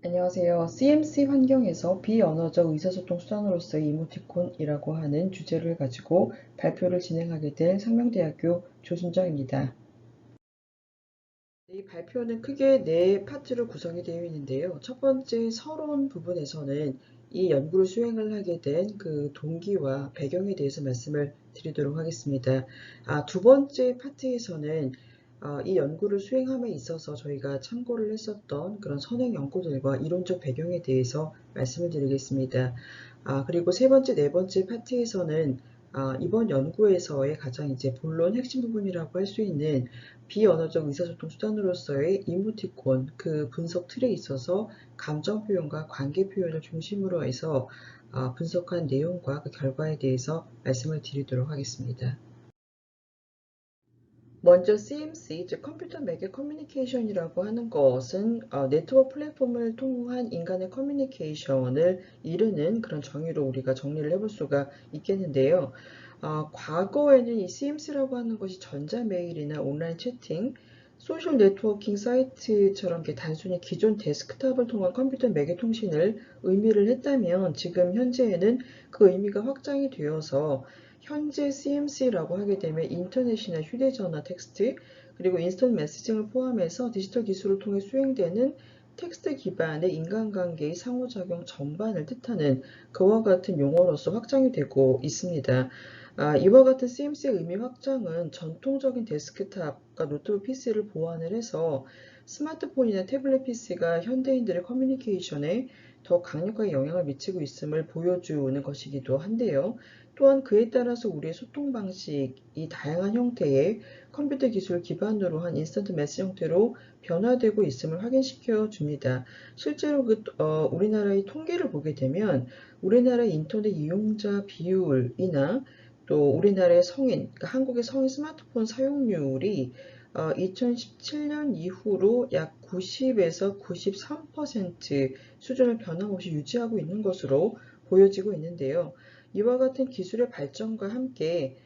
안녕하세요. CMC 환경에서 비언어적 의사소통 수단으로서의 이모티콘이라고 하는 주제를 가지고 발표를 진행하게 된 상명대학교 조순정입니다. 이 발표는 크게 네 파트로 구성이 되어 있는데요. 첫 번째 서론 부분에서는 이 연구를 수행을 하게 된 그 동기와 배경에 대해서 말씀을 드리도록 하겠습니다. 두 번째 파트에서는 이 연구를 수행함에 있어서 저희가 참고를 했었던 그런 선행 연구들과 이론적 배경에 대해서 말씀을 드리겠습니다. 그리고 세 번째, 네 번째 파트에서는 이번 연구에서의 가장 이제 본론 핵심 부분이라고 할 수 있는 비언어적 의사소통 수단으로서의 이모티콘 그 분석 틀에 있어서 감정 표현과 관계 표현을 중심으로 해서 분석한 내용과 그 결과에 대해서 말씀을 드리도록 하겠습니다. 먼저 CMC, 즉 컴퓨터 매개 커뮤니케이션이라고 하는 것은 네트워크 플랫폼을 통한 인간의 커뮤니케이션을 이르는 그런 정의로 우리가 정리를 해볼 수가 있겠는데요. 과거에는 이 CMC라고 하는 것이 전자메일이나 온라인 채팅, 소셜 네트워킹 사이트처럼 단순히 기존 데스크탑을 통한 컴퓨터 매개 통신을 의미를 했다면 지금 현재에는 그 의미가 확장이 되어서 현재 CMC라고 하게 되면 인터넷이나 휴대전화 텍스트 그리고 인스턴트 메시징을 포함해서 디지털 기술을 통해 수행되는 텍스트 기반의 인간관계의 상호작용 전반을 뜻하는 그와 같은 용어로서 확장이 되고 있습니다. 이와 같은 CMC의 의미 확장은 전통적인 데스크탑과 노트북 PC를 보완을 해서 스마트폰이나 태블릿 PC가 현대인들의 커뮤니케이션에 더 강력하게 영향을 미치고 있음을 보여주는 것이기도 한데요. 또한 그에 따라서 우리의 소통 방식이 다양한 형태의 컴퓨터 기술 기반으로 한 인스턴트 메시지 형태로 변화되고 있음을 확인시켜 줍니다. 실제로 우리나라의 통계를 보게 되면 우리나라 인터넷 이용자 비율이나 또 우리나라의 성인, 그러니까 한국의 성인 스마트폰 사용률이 2017년 이후로 약 90에서 93% 수준을 변함없이 유지하고 있는 것으로 보여지고 있는데요. 이와 같은 기술의 발전과 함께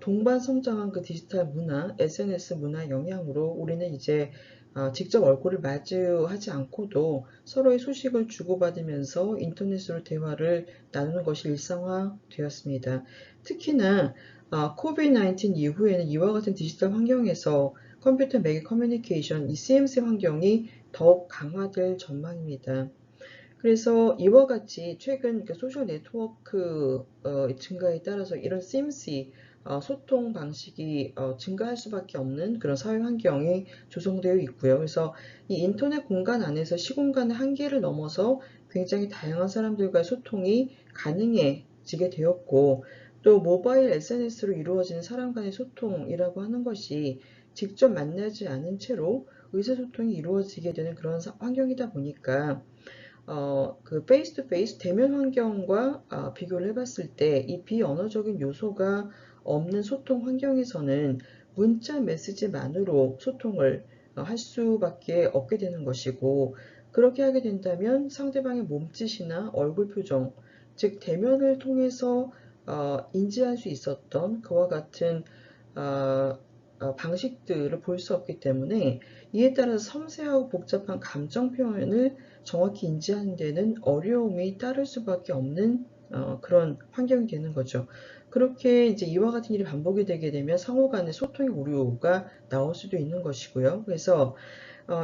동반 성장한 그 디지털 문화, SNS 문화 영향으로 우리는 이제 직접 얼굴을 마주하지 않고도 서로의 소식을 주고받으면서 인터넷으로 대화를 나누는 것이 일상화되었습니다. 특히나 코비드-19 이후에는 이와 같은 디지털 환경에서 컴퓨터 매개 커뮤니케이션, 이 CMC 환경이 더욱 강화될 전망입니다. 그래서 이와 같이 최근 소셜 네트워크 증가에 따라서 이런 CMC 소통 방식이 증가할 수밖에 없는 그런 사회 환경이 조성되어 있고요. 그래서 이 인터넷 공간 안에서 시공간의 한계를 넘어서 굉장히 다양한 사람들과의 소통이 가능해지게 되었고 또 모바일 SNS로 이루어지는 사람 간의 소통이라고 하는 것이 직접 만나지 않은 채로 의사소통이 이루어지게 되는 그런 환경이다 보니까 그 페이스 투 페이스 대면 환경과 비교를 해봤을 때 이 비언어적인 요소가 없는 소통 환경에서는 문자 메시지만으로 소통을 할 수밖에 없게 되는 것이고 그렇게 하게 된다면 상대방의 몸짓이나 얼굴 표정, 즉 대면을 통해서 인지할 수 있었던 그와 같은 방식들을 볼 수 없기 때문에 이에 따라서 섬세하고 복잡한 감정 표현을 정확히 인지하는 데는 어려움이 따를 수밖에 없는 그런 환경이 되는 거죠. 그렇게 이제 이와 같은 일이 반복이 되게 되면 상호 간의 소통의 오류가 나올 수도 있는 것이고요. 그래서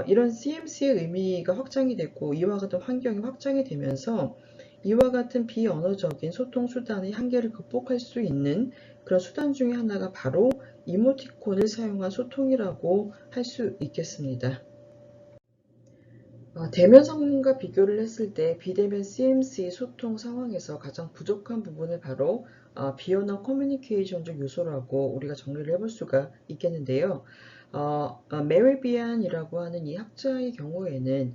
이런 CMC의 의미가 확장이 됐고 이와 같은 환경이 확장이 되면서 이와 같은 비언어적인 소통 수단의 한계를 극복할 수 있는 그런 수단 중에 하나가 바로 이모티콘을 사용한 소통이라고 할 수 있겠습니다. 대면 상황과 비교를 했을 때 비대면 CMC 소통 상황에서 가장 부족한 부분을 바로 비언어 커뮤니케이션적 요소라고 우리가 정리를 해볼 수가 있겠는데요. 메리비안이라고 하는 이 학자의 경우에는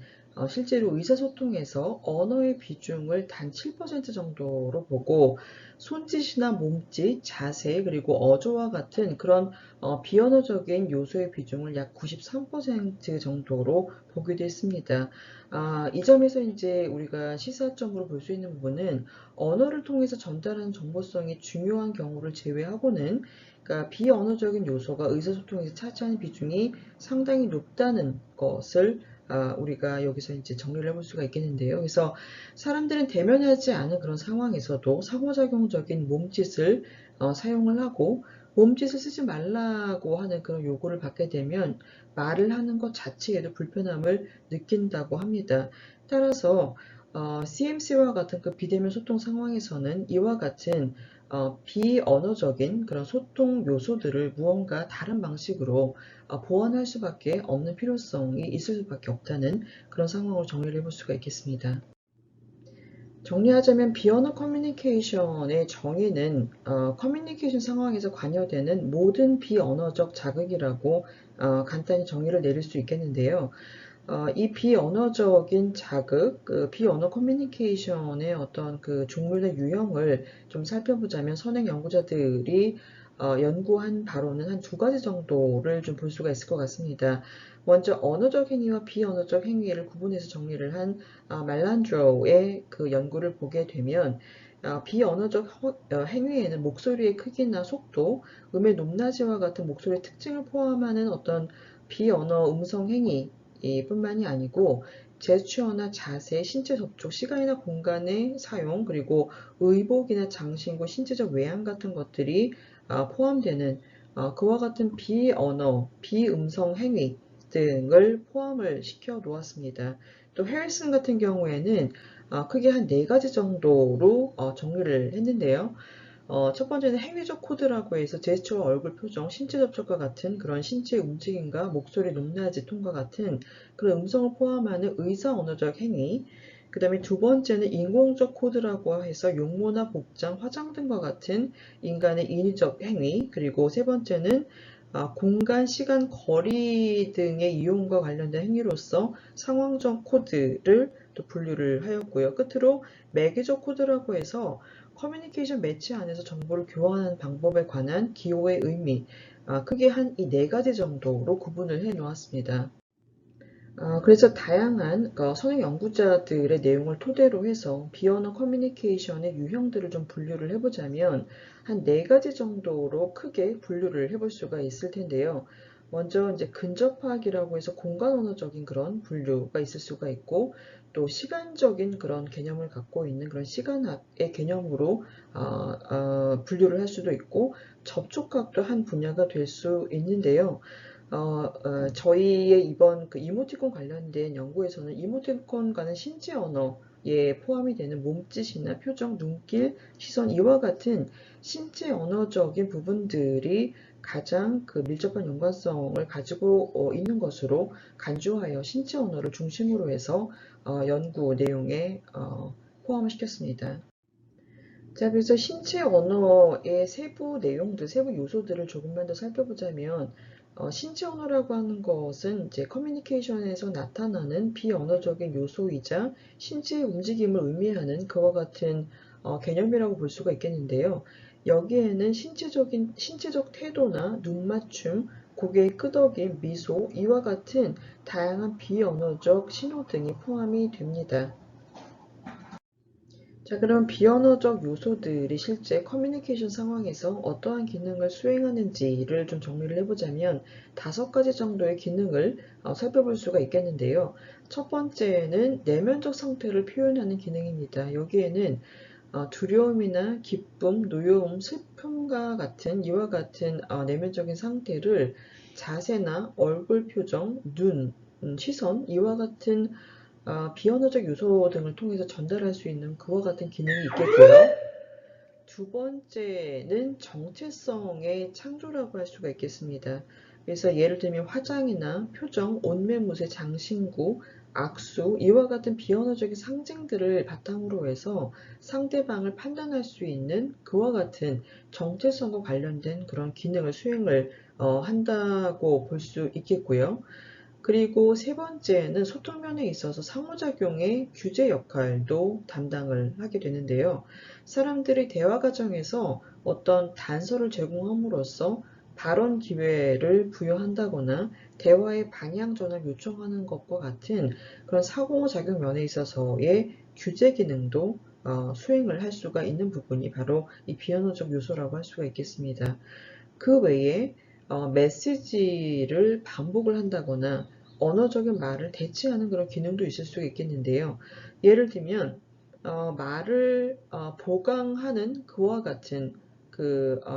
실제로 의사소통에서 언어의 비중을 단 7% 정도로 보고 손짓이나 몸짓, 자세, 그리고 어조와 같은 그런 비언어적인 요소의 비중을 약 93% 정도로 보기도 했습니다. 이 점에서 이제 우리가 시사점으로 볼 수 있는 부분은 언어를 통해서 전달하는 정보성이 중요한 경우를 제외하고는 그러니까 비언어적인 요소가 의사소통에서 차지하는 비중이 상당히 높다는 것을 우리가 여기서 이제 정리를 해볼 수가 있겠는데요. 그래서 사람들은 대면하지 않은 그런 상황에서도 상호작용적인 몸짓을 사용을 하고 몸짓을 쓰지 말라고 하는 그런 요구를 받게 되면 말을 하는 것 자체에도 불편함을 느낀다고 합니다. 따라서 CMC와 같은 그 비대면 소통 상황에서는 이와 같은 비언어적인 그런 소통 요소들을 무언가 다른 방식으로 보완할 수밖에 없는 필요성이 있을 수밖에 없다는 그런 상황으로 정리를 해볼 수가 있겠습니다. 정리하자면 비언어 커뮤니케이션의 정의는 커뮤니케이션 상황에서 관여되는 모든 비언어적 자극이라고 간단히 정의를 내릴 수 있겠는데요. 이 비언어적인 자극, 그 비언어 커뮤니케이션의 어떤 그 종류나 유형을 좀 살펴보자면 선행 연구자들이 연구한 바로는 한 두 가지 정도를 좀 볼 수가 있을 것 같습니다. 먼저 언어적 행위와 비언어적 행위를 구분해서 정리를 한 말란드로의 그 연구를 보게 되면 비언어적 행위에는 목소리의 크기나 속도, 음의 높낮이와 같은 목소리의 특징을 포함하는 어떤 비언어 음성 행위 뿐만이 아니고 제스처나 자세, 신체 접촉, 시간이나 공간의 사용, 그리고 의복이나 장신구, 신체적 외양 같은 것들이 포함되는 그와 같은 비언어, 비음성 행위 등을 포함을 시켜 놓았습니다. 또 해리슨 같은 경우에는 크게 한 네 가지 정도로 정리를 했는데요. 첫 번째는 행위적 코드라고 해서 제스처와 얼굴 표정, 신체 접촉과 같은 그런 신체 움직임과 목소리 높낮이 톤과 같은 그런 음성을 포함하는 의사 언어적 행위. 그 다음에 두 번째는 인공적 코드라고 해서 용모나 복장, 화장 등과 같은 인간의 인위적 행위. 그리고 세 번째는 공간, 시간, 거리 등의 이용과 관련된 행위로서 상황적 코드를 또 분류를 하였고요. 끝으로 매개적 코드라고 해서 커뮤니케이션 매체 안에서 정보를 교환하는 방법에 관한 기호의 의미, 크게 한 이 네 가지 정도로 구분을 해 놓았습니다. 그래서 다양한 선행 연구자들의 내용을 토대로 해서 비언어 커뮤니케이션의 유형들을 좀 분류를 해보자면 한 네 가지 정도로 크게 분류를 해볼 수가 있을 텐데요. 먼저 이제 근접학이라고 해서 공간 언어적인 그런 분류가 있을 수가 있고 또 시간적인 그런 개념을 갖고 있는 그런 시간학의 개념으로 분류를 할 수도 있고 접촉학도 한 분야가 될 수 있는데요. 저희의 이번 그 이모티콘 관련된 연구에서는 이모티콘과는 신체 언어에 포함이 되는 몸짓이나 표정, 눈길, 시선 이와 같은 신체 언어적인 부분들이 가장 그 밀접한 연관성을 가지고 있는 것으로 간주하여 신체 언어를 중심으로 해서 연구 내용에 포함을 시켰습니다. 자, 그래서 신체 언어의 세부 내용들, 세부 요소들을 조금만 더 살펴보자면, 신체 언어라고 하는 것은 이제 커뮤니케이션에서 나타나는 비언어적인 요소이자 신체의 움직임을 의미하는 그와 같은 개념이라고 볼 수가 있겠는데요. 여기에는 신체적 태도나 눈 맞춤, 고개의 끄덕임, 미소, 이와 같은 다양한 비언어적 신호 등이 포함이 됩니다. 자, 그럼 비언어적 요소들이 실제 커뮤니케이션 상황에서 어떠한 기능을 수행하는지를 좀 정리를 해보자면 다섯 가지 정도의 기능을 살펴볼 수가 있겠는데요. 첫 번째는 내면적 상태를 표현하는 기능입니다. 여기에는 두려움이나 기쁨, 노여움, 슬픔과 같은 이와 같은 내면적인 상태를 자세나 얼굴 표정, 눈, 시선 이와 같은 비언어적 요소 등을 통해서 전달할 수 있는 그와 같은 기능이 있겠고요. 두 번째는 정체성의 창조라고 할 수가 있겠습니다. 그래서 예를 들면 화장이나 표정, 옷매무새, 장신구, 악수 이와 같은 비언어적인 상징들을 바탕으로 해서 상대방을 판단할 수 있는 그와 같은 정체성과 관련된 그런 기능을 수행을 한다고 볼 수 있겠고요. 그리고 세 번째는 소통면에 있어서 상호작용의 규제 역할도 담당을 하게 되는데요. 사람들이 대화 과정에서 어떤 단서를 제공함으로써 발언 기회를 부여한다거나 대화의 방향 전환을 요청하는 것과 같은 그런 상호작용 면에 있어서의 규제 기능도 수행을 할 수가 있는 부분이 바로 이 비언어적 요소라고 할 수가 있겠습니다. 그 외에 메시지를 반복을 한다거나 언어적인 말을 대체하는 그런 기능도 있을 수 있겠는데요. 예를 들면 말을 보강하는 그와 같은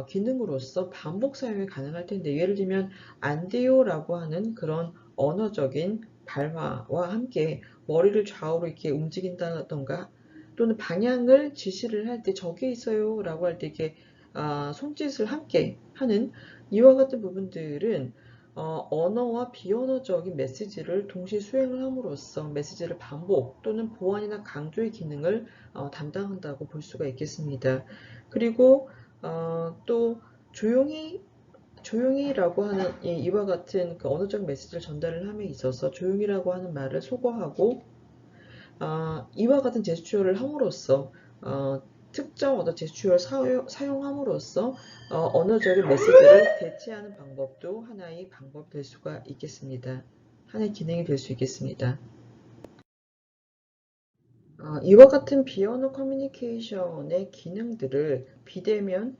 기능으로서 반복 사용이 가능할 텐데, 예를 들면 안 돼요라고 하는 그런 언어적인 발화와 함께 머리를 좌우로 이렇게 움직인다던가, 또는 방향을 지시를 할 때 저기 있어요라고 할 때 이렇게 손짓을 함께 하는 이와 같은 부분들은 언어와 비언어적인 메시지를 동시에 수행을 함으로써 메시지를 반복 또는 보완이나 강조의 기능을 담당한다고 볼 수가 있겠습니다. 그리고 또 조용히라고 하는 이와 같은 그 언어적 메시지를 전달을 함에 있어서 조용히라고 하는 말을 소거하고 이와 같은 제스처를 함으로써 특정 어떤 제스처를 사용함으로써 언어적인 메시지를 대체하는 방법도 하나의 방법이 될 수가 있겠습니다. 하나의 기능이 될 수 있겠습니다. 이와 같은 비언어 커뮤니케이션의 기능들을 비대면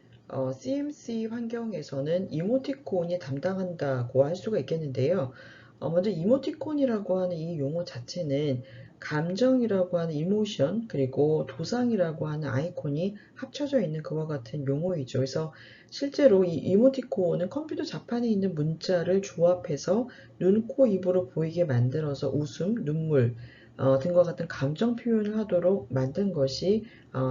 CMC 환경에서는 이모티콘이 담당한다고 할 수가 있겠는데요. 먼저 이모티콘이라고 하는 이 용어 자체는 감정이라고 하는 이모션, 그리고 도상이라고 하는 아이콘이 합쳐져 있는 그와 같은 용어이죠. 그래서 실제로 이 이모티콘은 컴퓨터 자판에 있는 문자를 조합해서 눈, 코, 입으로 보이게 만들어서 웃음, 눈물 등과 같은 감정 표현을 하도록 만든 것이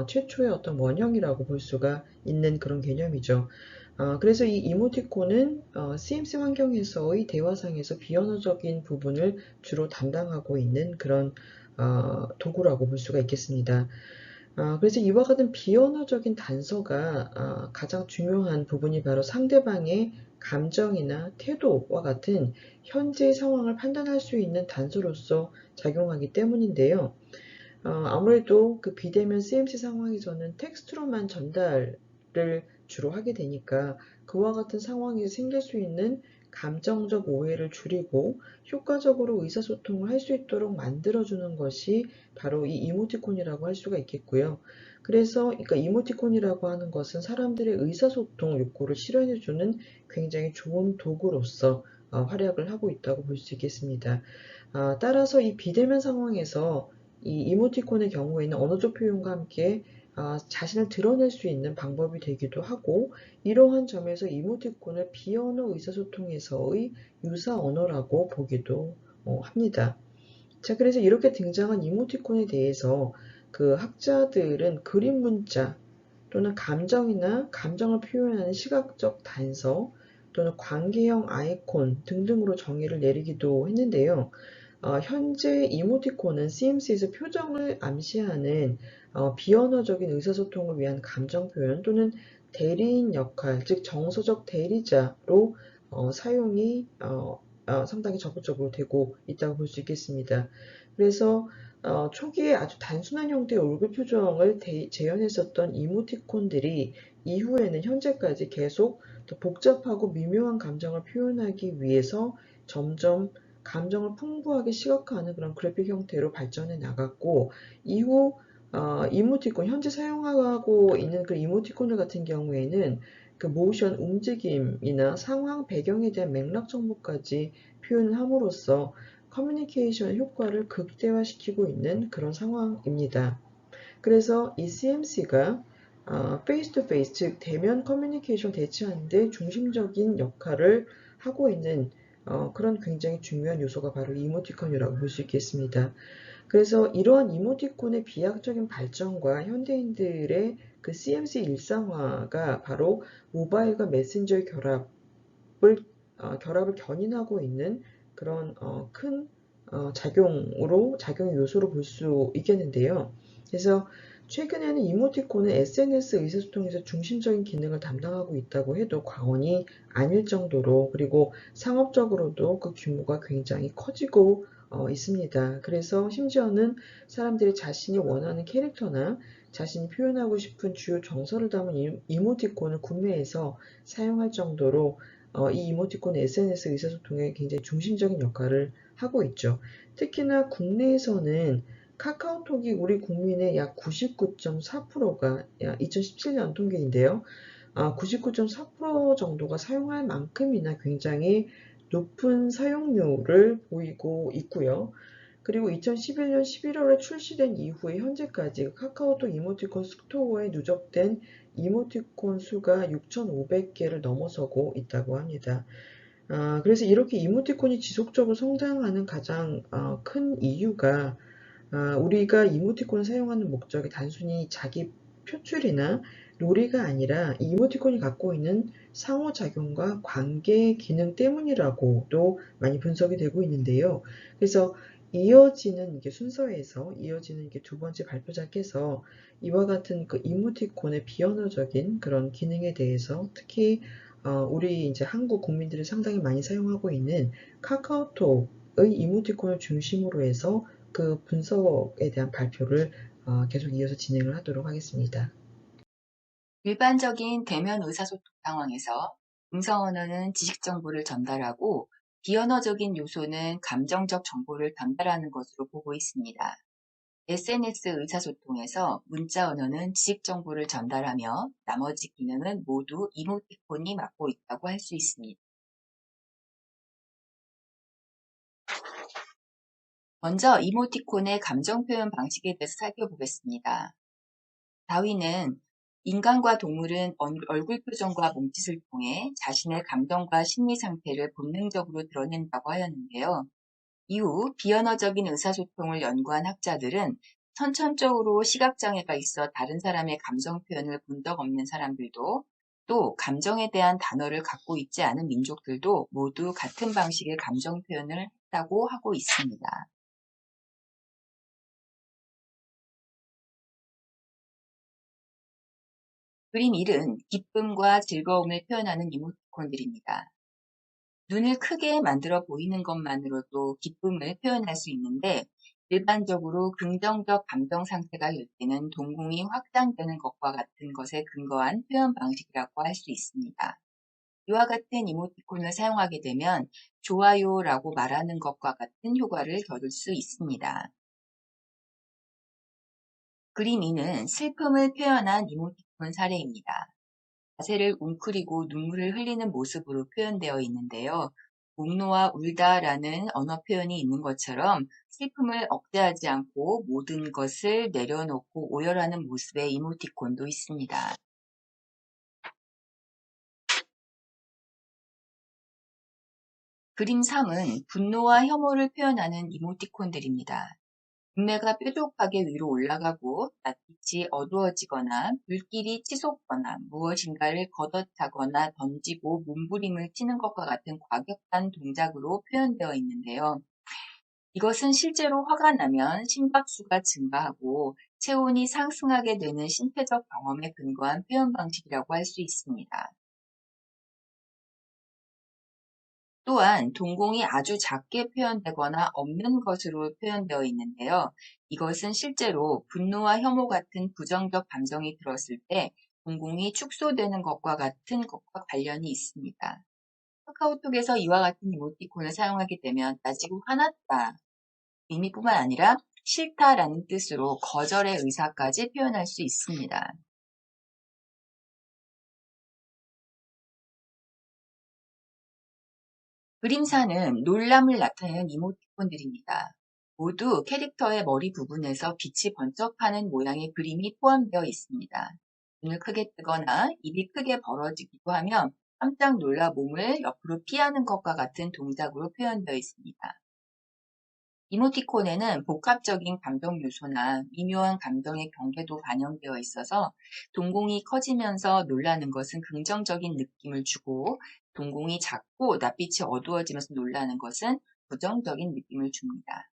최초의 어떤 원형이라고 볼 수가 있는 그런 개념이죠. 그래서 이 이모티콘은 CMC 환경에서의 대화상에서 비언어적인 부분을 주로 담당하고 있는 그런 도구라고 볼 수가 있겠습니다. 그래서 이와 같은 비언어적인 단서가 가장 중요한 부분이 바로 상대방의 감정이나 태도와 같은 현재 상황을 판단할 수 있는 단서로서 작용하기 때문인데요. 아무래도 그 비대면 CMC 상황에서는 텍스트로만 전달을 주로 하게 되니까 그와 같은 상황에서 생길 수 있는 감정적 오해를 줄이고 효과적으로 의사소통을 할 수 있도록 만들어주는 것이 바로 이 이모티콘이라고 할 수가 있겠고요. 그래서 그러니까 이모티콘이라고 하는 것은 사람들의 의사소통 욕구를 실현해주는 굉장히 좋은 도구로서 활약을 하고 있다고 볼 수 있겠습니다. 따라서 이 비대면 상황에서 이 이모티콘의 경우에는 언어적 표현과 함께 자신을 드러낼 수 있는 방법이 되기도 하고, 이러한 점에서 이모티콘을 비언어 의사소통에서의 유사 언어라고 보기도 합니다. 자, 그래서 이렇게 등장한 이모티콘에 대해서 그 학자들은 그림 문자 또는 감정이나 감정을 표현하는 시각적 단서 또는 관계형 아이콘 등등으로 정의를 내리기도 했는데요. 현재 이모티콘은 CMC에서 표정을 암시하는 비언어적인 의사소통을 위한 감정 표현 또는 대리인 역할, 즉 정서적 대리자로 사용이 상당히 적극적으로 되고 있다고 볼 수 있겠습니다. 그래서 초기에 아주 단순한 형태의 얼굴 표정을 재현했었던 이모티콘들이 이후에는 현재까지 계속 더 복잡하고 미묘한 감정을 표현하기 위해서 점점 감정을 풍부하게 시각화하는 그런 그래픽 형태로 발전해 나갔고, 이후 이모티콘, 현재 사용하고 있는 그 이모티콘들 같은 경우에는 그 모션, 움직임이나 상황, 배경에 대한 맥락 정보까지 표현을 함으로써 커뮤니케이션 효과를 극대화시키고 있는 그런 상황입니다. 그래서 이 CMC가 페이스 투 페이스, 즉 대면 커뮤니케이션 대체하는 데 중심적인 역할을 하고 있는 그런 굉장히 중요한 요소가 바로 이모티콘이라고 볼 수 있겠습니다. 그래서 이러한 이모티콘의 비약적인 발전과 현대인들의 그 CMC 일상화가 바로 모바일과 메신저의 결합을 견인하고 있는 그런 큰 작용의 요소로 볼 수 있겠는데요. 그래서 최근에는 이모티콘은 SNS 의사소통에서 중심적인 기능을 담당하고 있다고 해도 과언이 아닐 정도로, 그리고 상업적으로도 그 규모가 굉장히 커지고 있습니다. 그래서 심지어는 사람들이 자신이 원하는 캐릭터나 자신이 표현하고 싶은 주요 정서를 담은 이모티콘을 구매해서 사용할 정도로 이 이모티콘은 SNS 의사소통에 굉장히 중심적인 역할을 하고 있죠. 특히나 국내에서는 카카오톡이 우리 국민의 약 99.4%가 2017년 통계인데요. 99.4% 정도가 사용할 만큼이나 굉장히 높은 사용료를 보이고 있고요. 그리고 2011년 11월에 출시된 이후에 현재까지 카카오톡 이모티콘 스토어에 누적된 이모티콘 수가 6,500개를 넘어서고 있다고 합니다. 그래서 이렇게 이모티콘이 지속적으로 성장하는 가장 큰 이유가 우리가 이모티콘을 사용하는 목적이 단순히 자기 표출이나 놀이가 아니라 이 이모티콘이 갖고 있는 상호작용과 관계 기능 때문이라고도 많이 분석이 되고 있는데요. 그래서 이어지는 이게 순서에서 이어지는 이게 두 번째 발표자께서 이와 같은 그 이모티콘의 비언어적인 그런 기능에 대해서 특히 우리 이제 한국 국민들이 상당히 많이 사용하고 있는 카카오톡의 이모티콘을 중심으로 해서 그 분석에 대한 발표를 계속 이어서 진행을 하도록 하겠습니다. 일반적인 대면 의사소통 상황에서 음성 언어는 지식 정보를 전달하고 비언어적인 요소는 감정적 정보를 전달하는 것으로 보고 있습니다. SNS 의사소통에서 문자 언어는 지식 정보를 전달하며 나머지 기능은 모두 이모티콘이 맡고 있다고 할 수 있습니다. 먼저 이모티콘의 감정 표현 방식에 대해서 살펴보겠습니다. 다윈은 인간과 동물은 얼굴 표정과 몸짓을 통해 자신의 감정과 심리 상태를 본능적으로 드러낸다고 하였는데요. 이후 비언어적인 의사소통을 연구한 학자들은 선천적으로 시각장애가 있어 다른 사람의 감정 표현을 본 적 없는 사람들도 또 감정에 대한 단어를 갖고 있지 않은 민족들도 모두 같은 방식의 감정 표현을 했다고 하고 있습니다. 그림 1은 기쁨과 즐거움을 표현하는 이모티콘들입니다. 눈을 크게 만들어 보이는 것만으로도 기쁨을 표현할 수 있는데 일반적으로 긍정적 감정 상태가 될 때는 동공이 확장되는 것과 같은 것에 근거한 표현 방식이라고 할 수 있습니다. 이와 같은 이모티콘을 사용하게 되면 좋아요라고 말하는 것과 같은 효과를 거둘 수 있습니다. 그림 2는 슬픔을 표현한 이모티콘 사례입니다. 자세를 웅크리고 눈물을 흘리는 모습으로 표현되어 있는데요. 공노와 울다라는 언어 표현이 있는 것처럼 슬픔을 억제하지 않고 모든 것을 내려놓고 오열하는 모습의 이모티콘도 있습니다. 그림 3은 분노와 혐오를 표현하는 이모티콘들입니다. 눈매가 뾰족하게 위로 올라가고 낯빛이 어두워지거나 물길이 치솟거나 무엇인가를 걷어차거나 던지고 몸부림을 치는 것과 같은 과격한 동작으로 표현되어 있는데요. 이것은 실제로 화가 나면 심박수가 증가하고 체온이 상승하게 되는 신체적 경험에 근거한 표현 방식이라고 할 수 있습니다. 또한 동공이 아주 작게 표현되거나 없는 것으로 표현되어 있는데요. 이것은 실제로 분노와 혐오 같은 부정적 감정이 들었을 때 동공이 축소되는 것과 같은 것과 관련이 있습니다. 카카오톡에서 이와 같은 이모티콘을 사용하게 되면 따지고 화났다 의미뿐만 아니라 싫다라는 뜻으로 거절의 의사까지 표현할 수 있습니다. 그림사는 놀람을 나타내는 이모티콘들입니다. 모두 캐릭터의 머리 부분에서 빛이 번쩍하는 모양의 그림이 포함되어 있습니다. 눈을 크게 뜨거나 입이 크게 벌어지기도 하며 깜짝 놀라 몸을 옆으로 피하는 것과 같은 동작으로 표현되어 있습니다. 이모티콘에는 복합적인 감정 요소나 미묘한 감정의 경계도 반영되어 있어서 동공이 커지면서 놀라는 것은 긍정적인 느낌을 주고 동공이 작고 낯빛이 어두워지면서 놀라는 것은 부정적인 느낌을 줍니다.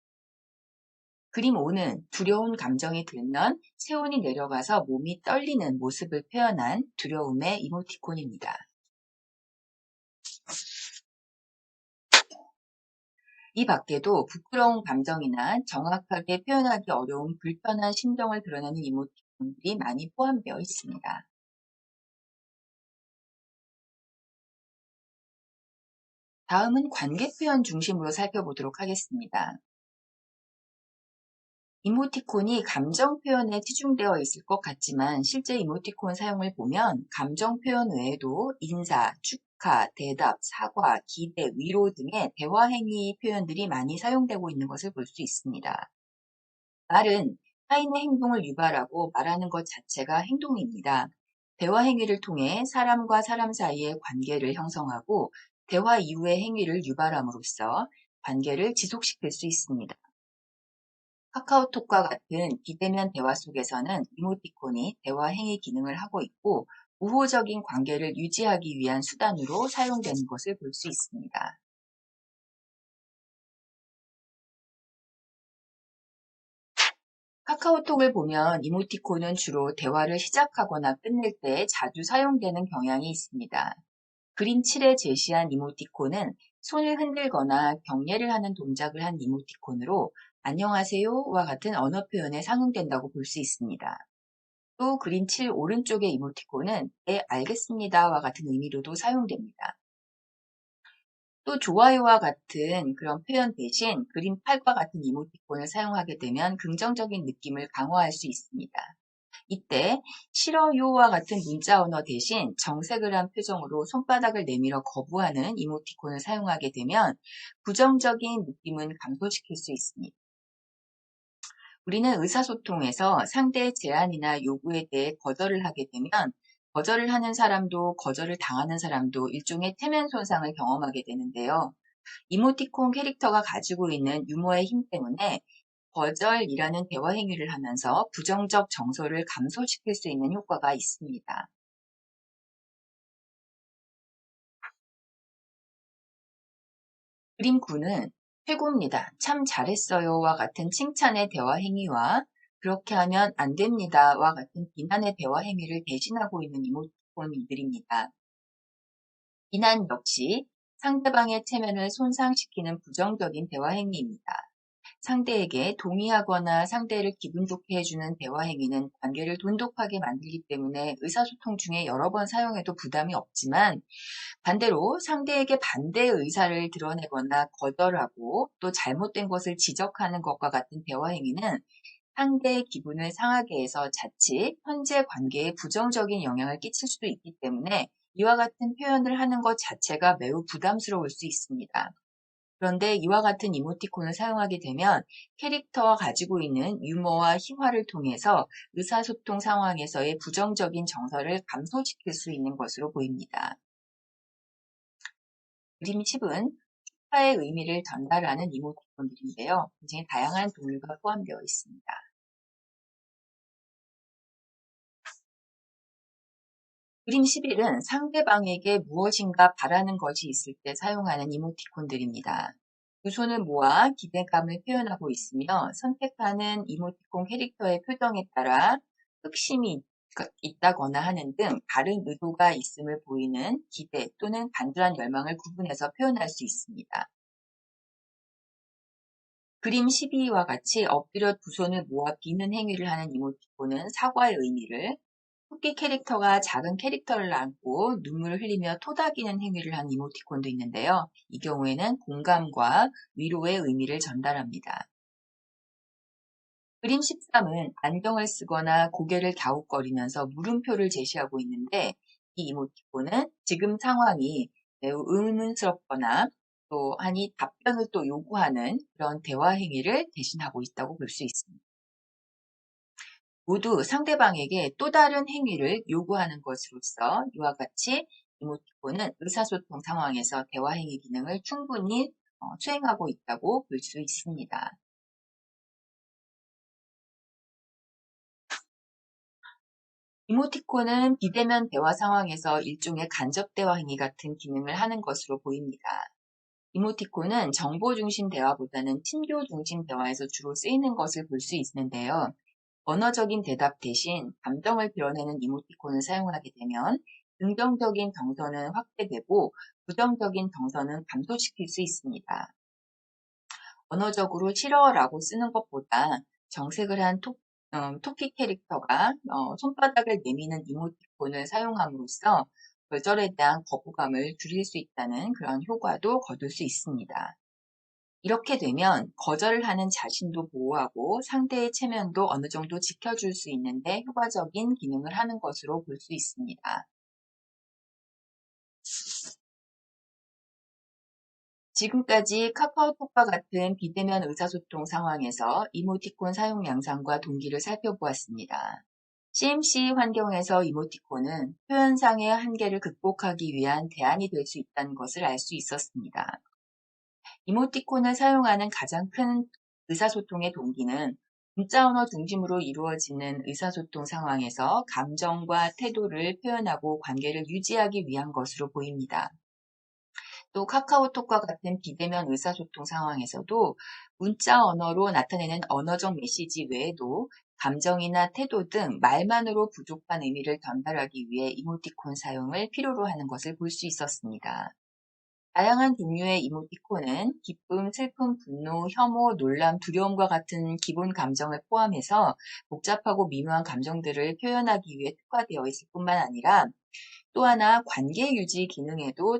그림 5는 두려운 감정이 들면 체온이 내려가서 몸이 떨리는 모습을 표현한 두려움의 이모티콘입니다. 이 밖에도 부끄러운 감정이나 정확하게 표현하기 어려운 불편한 심정을 드러내는 이모티콘들이 많이 포함되어 있습니다. 다음은 관계 표현 중심으로 살펴보도록 하겠습니다. 이모티콘이 감정 표현에 치중되어 있을 것 같지만 실제 이모티콘 사용을 보면 감정 표현 외에도 인사, 축하, 축하, 대답, 사과, 기대, 위로 등의 대화 행위 표현들이 많이 사용되고 있는 것을 볼 수 있습니다. 말은 타인의 행동을 유발하고 말하는 것 자체가 행동입니다. 대화 행위를 통해 사람과 사람 사이의 관계를 형성하고 대화 이후의 행위를 유발함으로써 관계를 지속시킬 수 있습니다. 카카오톡과 같은 비대면 대화 속에서는 이모티콘이 대화 행위 기능을 하고 있고 우호적인 관계를 유지하기 위한 수단으로 사용되는 것을 볼 수 있습니다. 카카오톡을 보면 이모티콘은 주로 대화를 시작하거나 끝낼 때 자주 사용되는 경향이 있습니다. 그림 7에 제시한 이모티콘은 손을 흔들거나 경례를 하는 동작을 한 이모티콘으로 안녕하세요와 같은 언어 표현에 상응된다고 볼 수 있습니다. 또 그림 7 오른쪽의 이모티콘은 네, 알겠습니다와 같은 의미로도 사용됩니다. 또 좋아요와 같은 그런 표현 대신 그림 8과 같은 이모티콘을 사용하게 되면 긍정적인 느낌을 강화할 수 있습니다. 이때 싫어요와 같은 문자 언어 대신 정색을 한 표정으로 손바닥을 내밀어 거부하는 이모티콘을 사용하게 되면 부정적인 느낌은 감소시킬 수 있습니다. 우리는 의사소통에서 상대의 제안이나 요구에 대해 거절을 하게 되면 거절을 하는 사람도 거절을 당하는 사람도 일종의 체면 손상을 경험하게 되는데요. 이모티콘 캐릭터가 가지고 있는 유머의 힘 때문에 거절이라는 대화 행위를 하면서 부정적 정서를 감소시킬 수 있는 효과가 있습니다. 그림 9는 최고입니다. 참 잘했어요와 같은 칭찬의 대화 행위와 그렇게 하면 안 됩니다와 같은 비난의 대화 행위를 대신하고 있는 이모티콘들입니다. 비난 역시 상대방의 체면을 손상시키는 부정적인 대화 행위입니다. 상대에게 동의하거나 상대를 기분 좋게 해주는 대화 행위는 관계를 돈독하게 만들기 때문에 의사소통 중에 여러 번 사용해도 부담이 없지만 반대로 상대에게 반대의 의사를 드러내거나 거절하고 또 잘못된 것을 지적하는 것과 같은 대화 행위는 상대의 기분을 상하게 해서 자칫 현재 관계에 부정적인 영향을 끼칠 수도 있기 때문에 이와 같은 표현을 하는 것 자체가 매우 부담스러울 수 있습니다. 그런데 이와 같은 이모티콘을 사용하게 되면 캐릭터가 가지고 있는 유머와 희화를 통해서 의사소통 상황에서의 부정적인 정서를 감소시킬 수 있는 것으로 보입니다. 그림 10은 축하의 의미를 전달하는 이모티콘들인데요. 굉장히 다양한 동료가 포함되어 있습니다. 그림 11은 상대방에게 무엇인가 바라는 것이 있을 때 사용하는 이모티콘들입니다. 두 손을 모아 기대감을 표현하고 있으며 선택하는 이모티콘 캐릭터의 표정에 따라 흑심이 있다거나 하는 등 다른 의도가 있음을 보이는 기대 또는 간절한 열망을 구분해서 표현할 수 있습니다. 그림 12와 같이 엎드려 두 손을 모아 비는 행위를 하는 이모티콘은 사과의 의미를, 토끼 캐릭터가 작은 캐릭터를 안고 눈물을 흘리며 토닥이는 행위를 한 이모티콘도 있는데요. 이 경우에는 공감과 위로의 의미를 전달합니다. 그림 13은 안경을 쓰거나 고개를 갸웃거리면서 물음표를 제시하고 있는데 이 이모티콘은 지금 상황이 매우 의문스럽거나 또 하니 답변을 또 요구하는 그런 대화 행위를 대신하고 있다고 볼 수 있습니다. 모두 상대방에게 또 다른 행위를 요구하는 것으로서 이와 같이 이모티콘은 의사소통 상황에서 대화 행위 기능을 충분히 수행하고 있다고 볼 수 있습니다. 이모티콘은 비대면 대화 상황에서 일종의 간접 대화 행위 같은 기능을 하는 것으로 보입니다. 이모티콘은 정보 중심 대화보다는 친교 중심 대화에서 주로 쓰이는 것을 볼 수 있는데요. 언어적인 대답 대신 감정을 드러내는 이모티콘을 사용하게 되면 긍정적인 정서는 확대되고 부정적인 정서는 감소시킬 수 있습니다. 언어적으로 싫어라고 쓰는 것보다 정색을 한 토끼 캐릭터가 손바닥을 내미는 이모티콘을 사용함으로써 거절에 대한 거부감을 줄일 수 있다는 그런 효과도 거둘 수 있습니다. 이렇게 되면 거절을 하는 자신도 보호하고 상대의 체면도 어느 정도 지켜줄 수 있는데 효과적인 기능을 하는 것으로 볼 수 있습니다. 지금까지 카카오톡과 같은 비대면 의사소통 상황에서 이모티콘 사용 양상과 동기를 살펴보았습니다. CMC 환경에서 이모티콘은 표현상의 한계를 극복하기 위한 대안이 될 수 있다는 것을 알 수 있었습니다. 이모티콘을 사용하는 가장 큰 의사소통의 동기는 문자 언어 중심으로 이루어지는 의사소통 상황에서 감정과 태도를 표현하고 관계를 유지하기 위한 것으로 보입니다. 또 카카오톡과 같은 비대면 의사소통 상황에서도 문자 언어로 나타내는 언어적 메시지 외에도 감정이나 태도 등 말만으로 부족한 의미를 전달하기 위해 이모티콘 사용을 필요로 하는 것을 볼 수 있었습니다. 다양한 종류의 이모티콘은 기쁨, 슬픔, 분노, 혐오, 놀람, 두려움과 같은 기본 감정을 포함해서 복잡하고 미묘한 감정들을 표현하기 위해 특화되어 있을 뿐만 아니라 또 하나 관계 유지 기능에도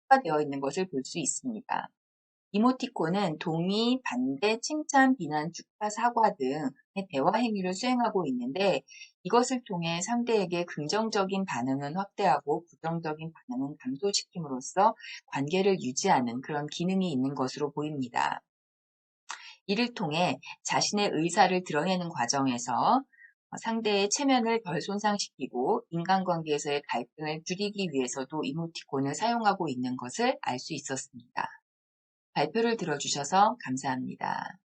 특화되어 있는 것을 볼 수 있습니다. 이모티콘은 동의, 반대, 칭찬, 비난, 축하, 사과 등의 대화 행위를 수행하고 있는데 이것을 통해 상대에게 긍정적인 반응은 확대하고 부정적인 반응은 감소시킴으로써 관계를 유지하는 그런 기능이 있는 것으로 보입니다. 이를 통해 자신의 의사를 드러내는 과정에서 상대의 체면을 덜 손상시키고 인간관계에서의 갈등을 줄이기 위해서도 이모티콘을 사용하고 있는 것을 알 수 있었습니다. 발표를 들어주셔서 감사합니다.